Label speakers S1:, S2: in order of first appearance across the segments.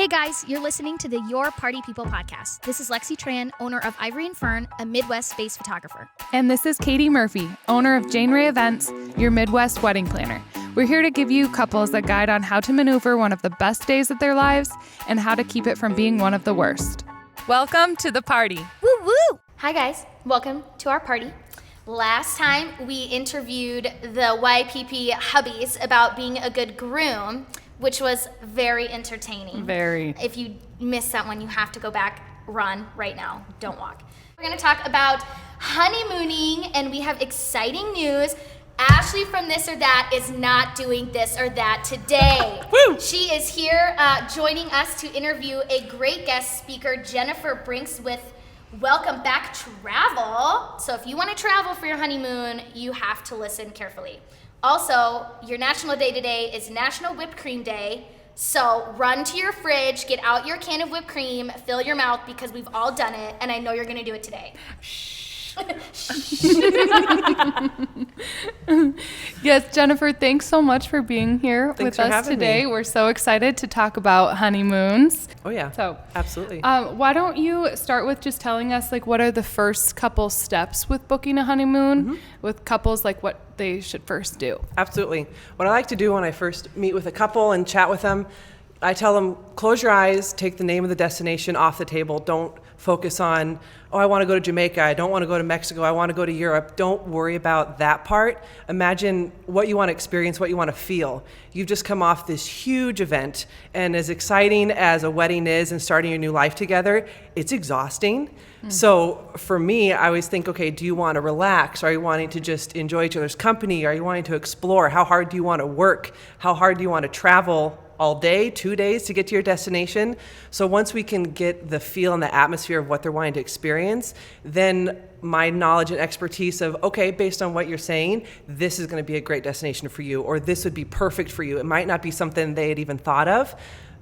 S1: Hey guys, you're listening to the Your Party People podcast. This is Lexi Tran, owner of Ivory and Fern, a Midwest space photographer.
S2: And this is Katie Murphy, owner of Jane Ray Events, your Midwest wedding planner. We're here to give you couples a guide on how to maneuver one of the best days of their lives and how to keep it from being one of the worst. Welcome to the party.
S1: Woo woo! Hi guys, welcome to our party. Last time we interviewed the YPP hubbies about being a good groom, which was very entertaining.
S2: Very.
S1: If you missed that one, you have to go back, run right now, don't walk. We're gonna talk about honeymooning, and we have exciting news. Ashley from This or That is not doing this or that today.
S2: Woo!
S1: She is here joining us to interview a great guest speaker, Jennifer Brinks, with Welcome Back Travel. So if you want to travel for your honeymoon, you have to listen carefully. Also, your national day today is National Whipped Cream Day. So run to your fridge, get out your can of whipped cream, fill your mouth because we've all done it, and I know you're going to do it today.
S2: Yes, Jennifer, thanks so much for being here with us today. We're so excited to talk about honeymoons.
S3: Oh yeah,
S2: so
S3: absolutely.
S2: Why don't you start with just telling us what are the first couple steps with booking a honeymoon with couples, what they should first do?
S3: Absolutely. What I like to do when I first meet with a couple and chat with them, I tell them, close your eyes, take the name of the destination off the table. Don't focus on, I want to go to Jamaica. I don't want to go to Mexico. I want to go to Europe. Don't worry about that part. Imagine what you want to experience, what you want to feel. You've just come off this huge event, and as exciting as a wedding is and starting your new life together, it's exhausting. So for me, I always think, okay, do you want to relax? Are you wanting to just enjoy each other's company? Are you wanting to explore? How hard do you want to work? How hard do you want to travel? All day, 2 days to get to your destination. So once we can get the feel and the atmosphere of what they're wanting to experience, then my knowledge and expertise of, okay, based on what you're saying, this is going to be a great destination for you, or this would be perfect for you. It might not be something they had even thought of,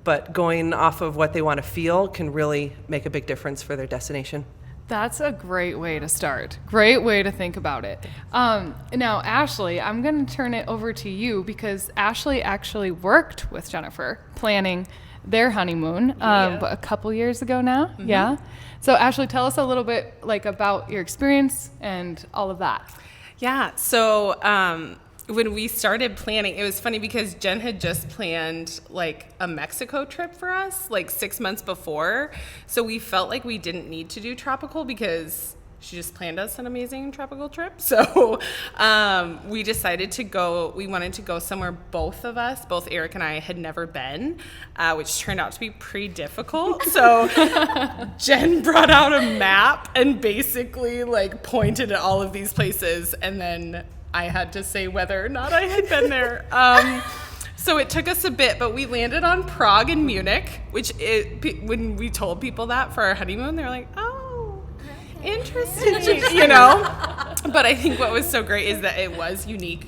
S3: but going off of what they want to feel can really make a big difference for their destination.
S2: That's a great way to start. Great way to think about it. Now, Ashley, I'm going to turn it over to you because Ashley actually worked with Jennifer planning their honeymoon a couple years ago now. Mm-hmm. Yeah. So, Ashley, tell us a little bit about your experience and all of that.
S4: Yeah. So, when we started planning, it was funny because Jen had just planned a Mexico trip for us 6 months before. So we felt like we didn't need to do tropical because she just planned us an amazing tropical trip. So we decided to go, we wanted to go somewhere both Eric and I had never been, which turned out to be pretty difficult. So Jen brought out a map and basically pointed at all of these places, and then I had to say whether or not I had been there. So it took us a bit, but we landed on Prague and Munich, which when we told people that for our honeymoon, they were like, oh, interesting, But I think what was so great is that it was unique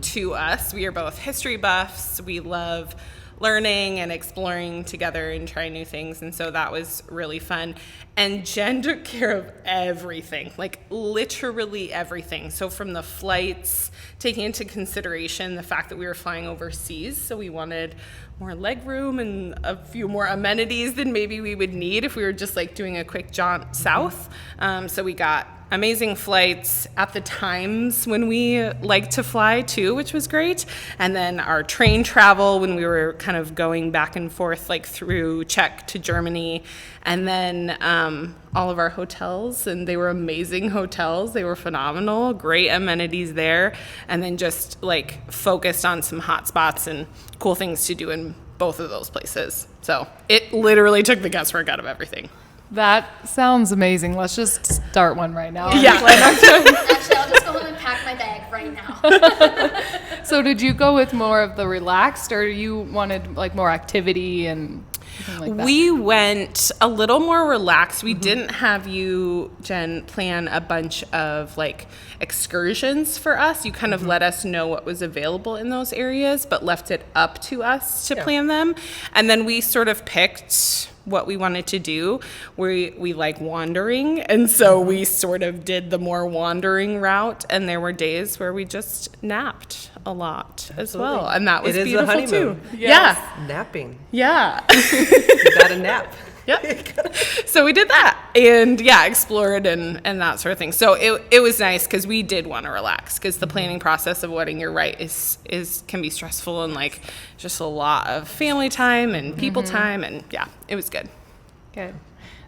S4: to us. We are both history buffs. We love learning and exploring together and trying new things, and so that was really fun. And Jen took care of everything, literally everything. So from the flights, taking into consideration the fact that we were flying overseas, so we wanted more leg room and a few more amenities than maybe we would need if we were just doing a quick jaunt south. So we got amazing flights at the times when we like to fly too, which was great. And then our train travel when we were kind of going back and forth through Czech to Germany. And then all of our hotels, and they were amazing hotels. They were phenomenal, great amenities there. And then just focused on some hot spots and cool things to do in both of those places. So it literally took the guesswork out of everything.
S2: That sounds amazing. Let's just start one right now.
S4: Yeah.
S1: Actually, I'll just go home and pack my bag right now.
S2: So did you go with more of the relaxed, or you wanted more activity and something like that?
S4: We went a little more relaxed. We didn't have you, Jen, plan a bunch of excursions for us. You kind of let us know what was available in those areas, but left it up to us to plan them. And then we sort of picked what we wanted to do. We like wandering, and so we sort of did the more wandering route, and there were days where we just napped a lot as well, and that was
S3: It is the
S4: beautiful
S3: honeymoon.
S4: too. Yeah.
S3: Napping.
S4: Yeah.
S3: You got to nap.
S4: Yep. So we did that, and explored and that sort of thing. So it was nice because we did want to relax, because the planning process of a wedding, you're right, is can be stressful, and like just a lot of family time and people time, and it was good.
S2: Good.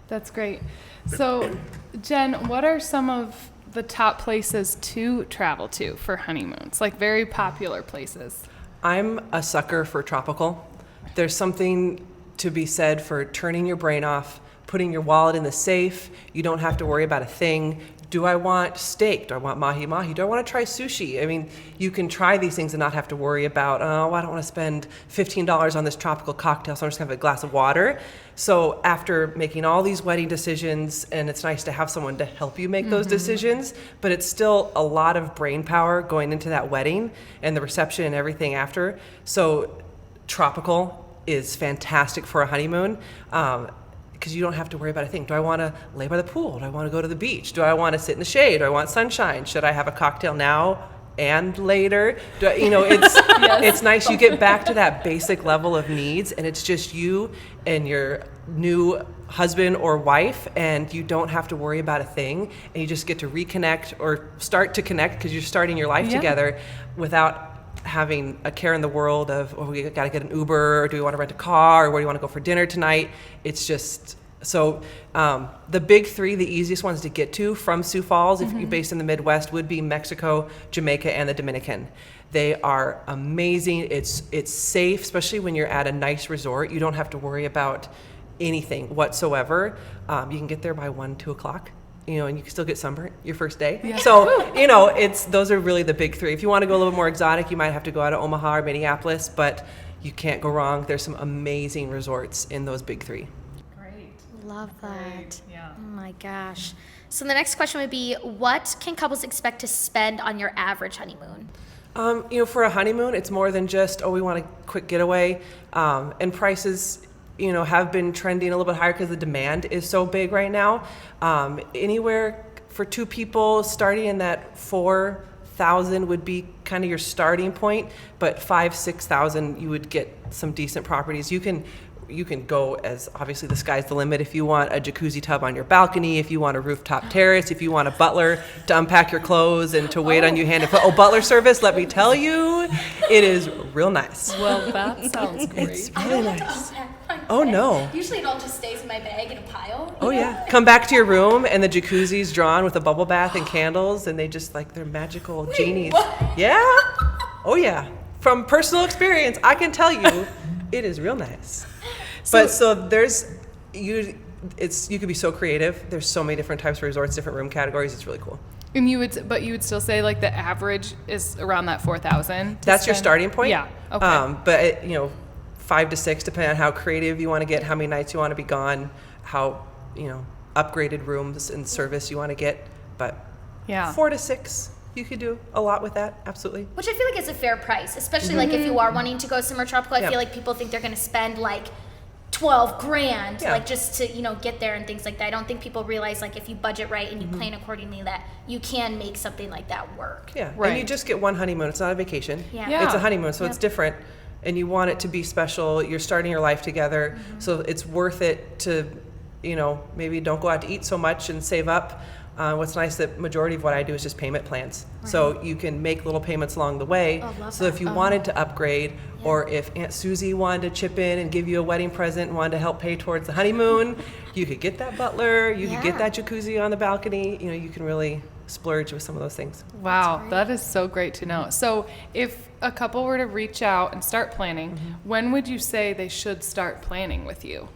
S2: That's great. So, Jen, what are some of the top places to travel to for honeymoons? Like very popular places.
S3: I'm a sucker for tropical. There's something to be said for turning your brain off, putting your wallet in the safe. You don't have to worry about a thing. Do I want steak? Do I want mahi-mahi? Do I want to try sushi? I mean, you can try these things and not have to worry about, oh, I don't want to spend $15 on this tropical cocktail, so I'm just going to have a glass of water. So after making all these wedding decisions, and it's nice to have someone to help you make those decisions, but it's still a lot of brain power going into that wedding and the reception and everything after. So tropical is fantastic for a honeymoon, because you don't have to worry about a thing. Do I want to lay by the pool? Do I want to go to the beach? Do I want to sit in the shade? Do I want sunshine? Should I have a cocktail now and later? It's it's nice. You get back to that basic level of needs, and it's just you and your new husband or wife, and you don't have to worry about a thing, and you just get to reconnect or start to connect, because you're starting your life together without having a care in the world of, oh, we got to get an Uber, or do we want to rent a car, or where do you want to go for dinner tonight? It's just, so the big three, the easiest ones to get to from Sioux Falls, if you're based in the Midwest, would be Mexico, Jamaica, and the Dominican. They are amazing. It's safe, especially when you're at a nice resort. You don't have to worry about anything whatsoever. You can get there by 1, 2 o'clock. And you can still get sunburnt your first day. Yeah. So, those are really the big three. If you want to go a little bit more exotic, you might have to go out of Omaha or Minneapolis, but you can't go wrong. There's some amazing resorts in those big three.
S2: Great.
S1: Love that.
S2: Great. Yeah.
S1: Oh my gosh. So the next question would be, what can couples expect to spend on your average honeymoon?
S3: For a honeymoon, it's more than just, we want a quick getaway. And prices, have been trending a little bit higher because the demand is so big right now. Anywhere for 2 people, starting in that $4,000 would be kind of your starting point, but $5,000-$6,000 you would get some decent properties. You can go as, obviously the sky's the limit, if you want a jacuzzi tub on your balcony, if you want a rooftop terrace, if you want a butler to unpack your clothes and to wait on you hand and foot. Butler service, let me tell you, it is real nice.
S2: Well, that sounds great.
S3: It's really nice. Oh, no.
S1: Usually it all just stays in my bag in a pile.
S3: Oh, yeah. Come back to your room, and the jacuzzi's drawn with a bubble bath and candles, and they just, they're magical genies.
S1: What?
S3: Yeah. Oh, yeah. From personal experience, I can tell you, it is real nice. So there's, you could be so creative. There's so many different types of resorts, different room categories. It's really cool.
S2: And you would still say the average is around that 4,000.
S3: That's your starting point.
S2: Yeah. Okay.
S3: But 5 to 6, depending on how creative you want to get, how many nights you want to be gone, how upgraded rooms and service you want to get. But 4 to 6, you could do a lot with that. Absolutely.
S1: Which I feel like is a fair price, especially if you are wanting to go somewhere tropical. I feel like people think they're going to spend $12,000 just to get there and things like that. I don't think people realize if you budget right and you plan accordingly, that you can make something like that work.
S3: Yeah.
S2: Right.
S3: And you just get one honeymoon. It's not a vacation.
S1: Yeah.
S3: It's a honeymoon, so it's different. And you want it to be special. You're starting your life together, so it's worth it to, maybe don't go out to eat so much and save up. What's nice, that majority of what I do is just payment plans. Right. So you can make little payments along the way. So if you wanted to upgrade, or if Aunt Susie wanted to chip in and give you a wedding present and wanted to help pay towards the honeymoon, you could get that butler, you could get that jacuzzi on the balcony. You can really splurge with some of those things.
S2: Wow, that is so great to know. So if a couple were to reach out and start planning, when would you say they should start planning with you?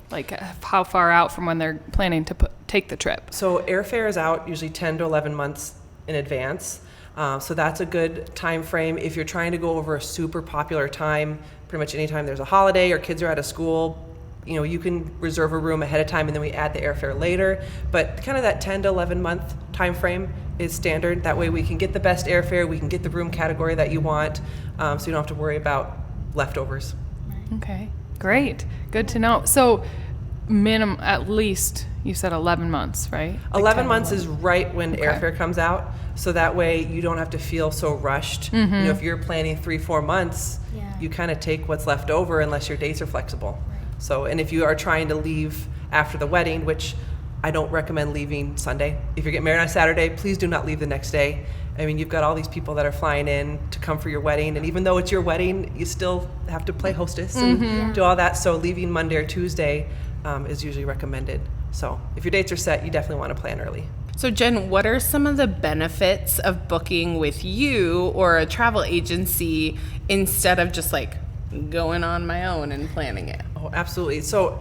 S2: How far out from when they're planning to take the trip?
S3: So airfare is out usually 10 to 11 months in advance. So that's a good time frame. If you're trying to go over a super popular time, pretty much anytime there's a holiday or kids are out of school, you can reserve a room ahead of time and then we add the airfare later. But kind of that 10 to 11 month time frame is standard. That way we can get the best airfare, we can get the room category that you want, so you don't have to worry about leftovers.
S2: Okay, great. Good to know. So minimum, at least, you said 11 months, right?
S3: 11
S2: 10,
S3: months is right when airfare comes out, so that way you don't have to feel so rushed. You know, if you're planning 3-4 months, you kind of take what's left over unless your dates are flexible. So, and if you are trying to leave after the wedding, which I don't recommend leaving Sunday. If you're getting married on Saturday, please do not leave the next day. I mean, you've got all these people that are flying in to come for your wedding, and even though it's your wedding, you still have to play hostess and do all that. So leaving Monday or Tuesday is usually recommended. So if your dates are set, you definitely want to plan early.
S4: So Jen, what are some of the benefits of booking with you or a travel agency instead of just like going on my own and planning it?
S3: Oh, absolutely. So,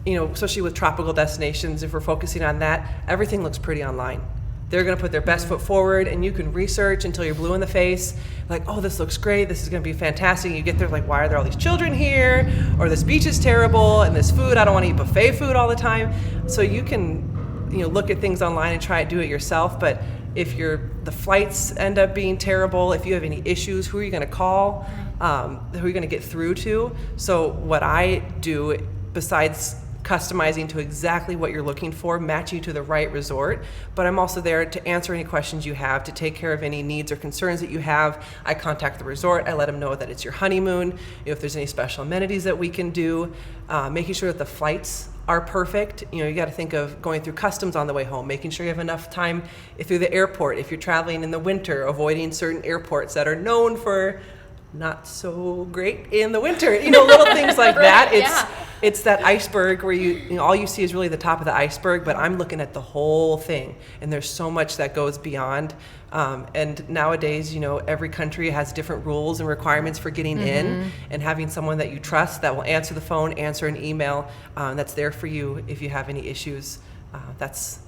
S3: you know, especially with tropical destinations, if we're focusing on that, everything looks pretty online. They're going to put their best foot forward, and you can research until you're blue in the face. Like, oh, this looks great. This is going to be fantastic. And you get there like, why are there all these children here? Or this beach is terrible, and this food, I don't want to eat buffet food all the time. So you can, you know, look at things online and try to do it yourself. But if the flights end up being terrible, if you have any issues, who are you going to call? Who are you going to get through to? So what I do, besides customizing to exactly what you're looking for, match you to the right resort, but I'm also there to answer any questions you have, to take care of any needs or concerns that you have. I contact the resort, I let them know that it's your honeymoon, if there's any special amenities that we can do, making sure that the flights are perfect. You know, you got to think of going through customs on the way home, making sure you have enough time through the airport. If you're traveling in the winter, avoiding certain airports that are known for not so great in the winter, you know, little things like that. It's that iceberg where you know, all you see is really the top of the iceberg, but I'm looking at the whole thing, and there's so much that goes beyond. And nowadays, you know, every country has different rules and requirements for getting in, and having someone that you trust that will answer the phone, answer an email, that's there for you if you have any issues. That's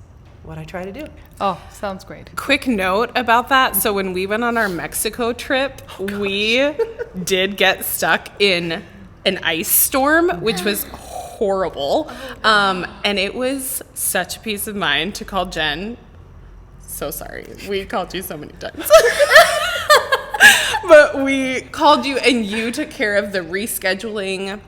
S3: what I try to do.
S2: Oh, sounds great.
S4: Quick note about that. So when we went on our Mexico trip, we did get stuck in an ice storm, which was horrible. And it was such a peace of mind to call Jen. So sorry. We called you so many times. But we called you and you took care of the rescheduling,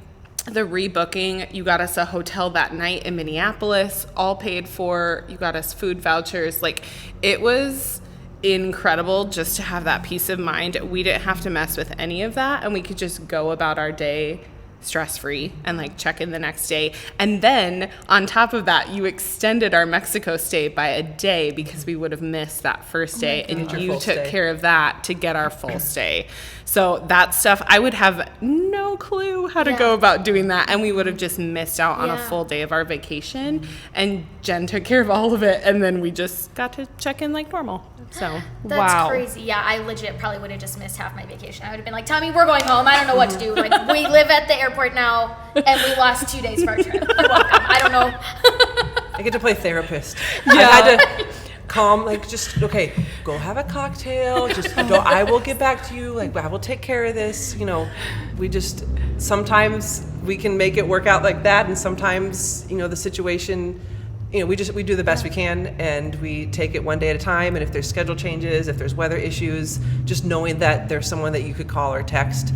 S4: the rebooking. You got us a hotel that night in Minneapolis, all paid for. You got us food vouchers. Like, it was incredible just to have that peace of mind. We didn't have to mess with any of that, and we could just go about our day stress-free and like check in the next day. And then on top of that, you extended our Mexico stay by a day because we would have missed that first day, and you took care of that to get our full stay. So that stuff, I would have no clue how to go about doing that, and we would have just missed out on a full day of our vacation. And Jen took care of all of it, and then we just got to check in like normal. So
S1: that's crazy. Yeah, I legit probably would have just missed half my vacation. I would have been like, Tommy, we're going home. I don't know what to do. Like, we live at the airport now, and we lost 2 days for our trip. You're welcome. I don't know.
S3: I get to play therapist. I had to calm, like, just, okay, go have a cocktail. Just, I will get back to you. Like, I will take care of this. You know, we just, sometimes we can make it work out like that, and sometimes, you know, the situation, you know, we do the best we can, and we take it one day at a time. And if there's schedule changes, if there's weather issues, just knowing that there's someone that you could call or text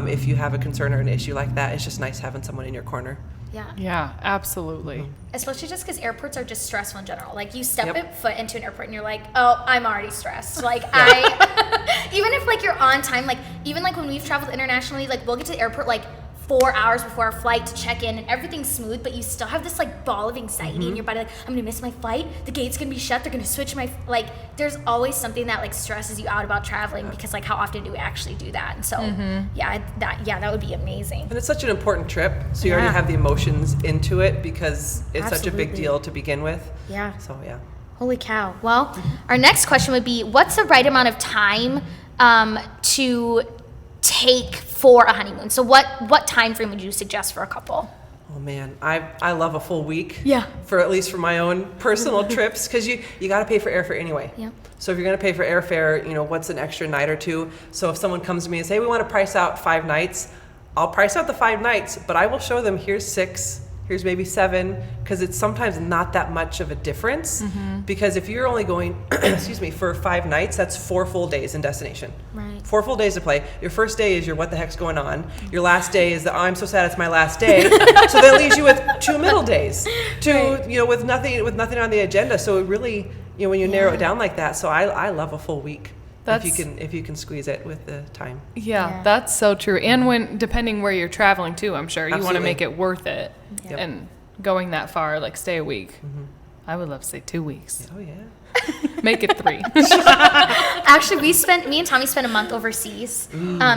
S3: if you have a concern or an issue like that, it's just nice having someone in your corner.
S2: Yeah, absolutely.
S1: Especially just because airports are just stressful in general. Like, you step foot into an airport and you're like, oh, I'm already stressed. Like, even if like you're on time, like even like when we've traveled internationally, like we'll get to the airport like 4 hours before our flight to check in, and everything's smooth, but you still have this like ball of anxiety in your body, like, I'm gonna miss my flight, the gate's gonna be shut, they're gonna switch my, like, there's always something that like stresses you out about traveling, because like how often do we actually do that? And so that would be amazing.
S3: And it's such an important trip, so you already have the emotions into it, because it's such a big deal to begin with. So
S1: Holy cow. Well, our next question would be, what's the right amount of time to take for a honeymoon? So what time frame would you suggest for a couple?
S3: Oh man, I love a full week.
S1: For
S3: at least for my own personal trips, because you got to pay for airfare anyway. So if you're going to pay for airfare, you know, what's an extra night or two? So if someone comes to me and say, we want to price out 5 nights, I'll price out the 5 nights, but I will show them, here's 6 here's maybe 7, because it's sometimes not that much of a difference. Because if you're only going, for 5 nights, that's 4 full days in destination.
S1: Right.
S3: 4 full days to play. Your first day is your what the heck's going on. Your last day is the I'm so sad it's my last day. So that leaves you with 2 middle days, with nothing on the agenda. So it really, when you narrow it down like that. So I love a full week. If you can squeeze it with the time.
S2: Yeah, that's so true. And depending where you're traveling to, I'm sure you want to make it worth it.
S3: Yep.
S2: And going that far, like stay a week. I would love to say 2 weeks.
S3: Oh yeah.
S2: Make it 3.
S1: Actually, me and Tommy spent a month overseas.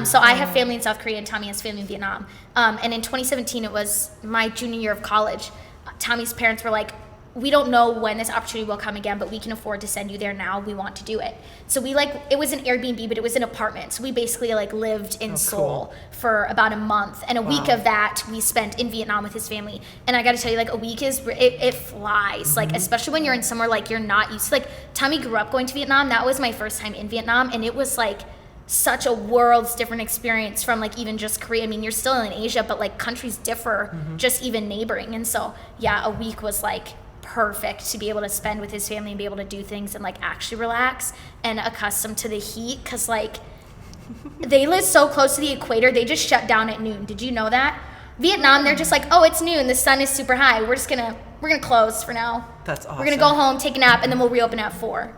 S1: So I have family in South Korea and Tommy has family in Vietnam. And in 2017, it was my junior year of college. Tommy's parents were like, we don't know when this opportunity will come again, but we can afford to send you there now. We want to do it. So it was an Airbnb, but it was an apartment. So we basically lived in Seoul for about a month. And a week of that we spent in Vietnam with his family. And I got to tell you, a week it flies. Especially when you're in somewhere you're not used to. Tommy grew up going to Vietnam. That was my first time in Vietnam. And it was such a world's different experience from even just Korea. I mean, you're still in Asia, but countries differ just even neighboring. And so, yeah, a week was perfect to be able to spend with his family and be able to do things and actually relax and accustomed to the heat, because they live so close to the equator. They just shut down at noon. Did you know that? Vietnam, they're just oh, it's noon, the sun is super high, we're gonna close for now.
S3: That's awesome.
S1: We're gonna go home, take a nap, and then we'll reopen at 4.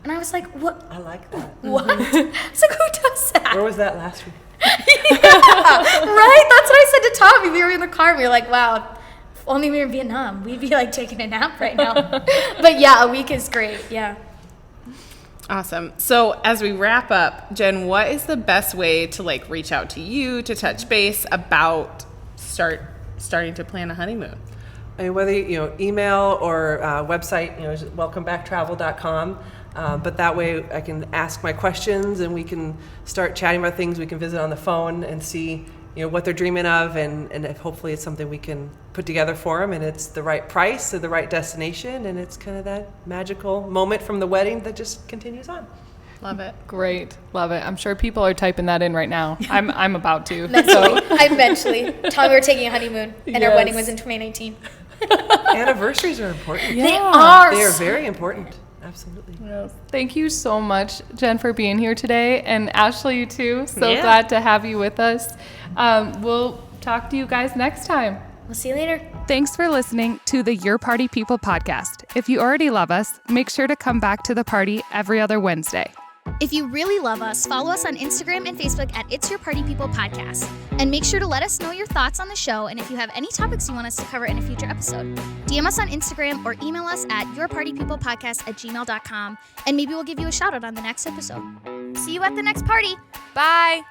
S1: And I was like, what?
S3: I like that.
S1: What? I was who does that?
S3: Where was that last week?
S1: Right? That's what I said to Tommy. We were in the car and we were like, wow, if only we were in Vietnam, we'd be taking a nap right now. But yeah, a week is great. Yeah.
S4: Awesome. So as we wrap up, Jen, what is the best way to reach out to you to touch base about starting to plan a honeymoon?
S3: I mean, whether email or website, welcomebacktravel.com. But that way I can ask my questions and we can start chatting about things. We can visit on the phone and see what they're dreaming of, and if hopefully it's something we can put together for them, and it's the right price or the right destination, and it's kind of that magical moment from the wedding that just continues on.
S4: Love it.
S2: Great. Love it. I'm sure people are typing that in right now. I'm about to.
S1: Eventually. Tommy, we're taking a honeymoon, and our wedding was in 2019.
S3: Anniversaries are important.
S2: Yeah.
S1: They are.
S3: They are very important. Absolutely.
S2: Yes. Thank you so much, Jen, for being here today, and Ashley, you too. So
S4: Yeah.
S2: glad to have you with us. We'll talk to you guys next time.
S1: We'll see you later.
S2: Thanks for listening to the Your Party People podcast. If you already love us, make sure to come back to the party every other Wednesday.
S5: If you really love us, follow us on Instagram and Facebook at It's Your Party People Podcast. And make sure to let us know your thoughts on the show, and if you have any topics you want us to cover in a future episode. DM us on Instagram or email us at yourpartypeoplepodcast@gmail.com, and maybe we'll give you a shout out on the next episode. See you at the next party.
S2: Bye.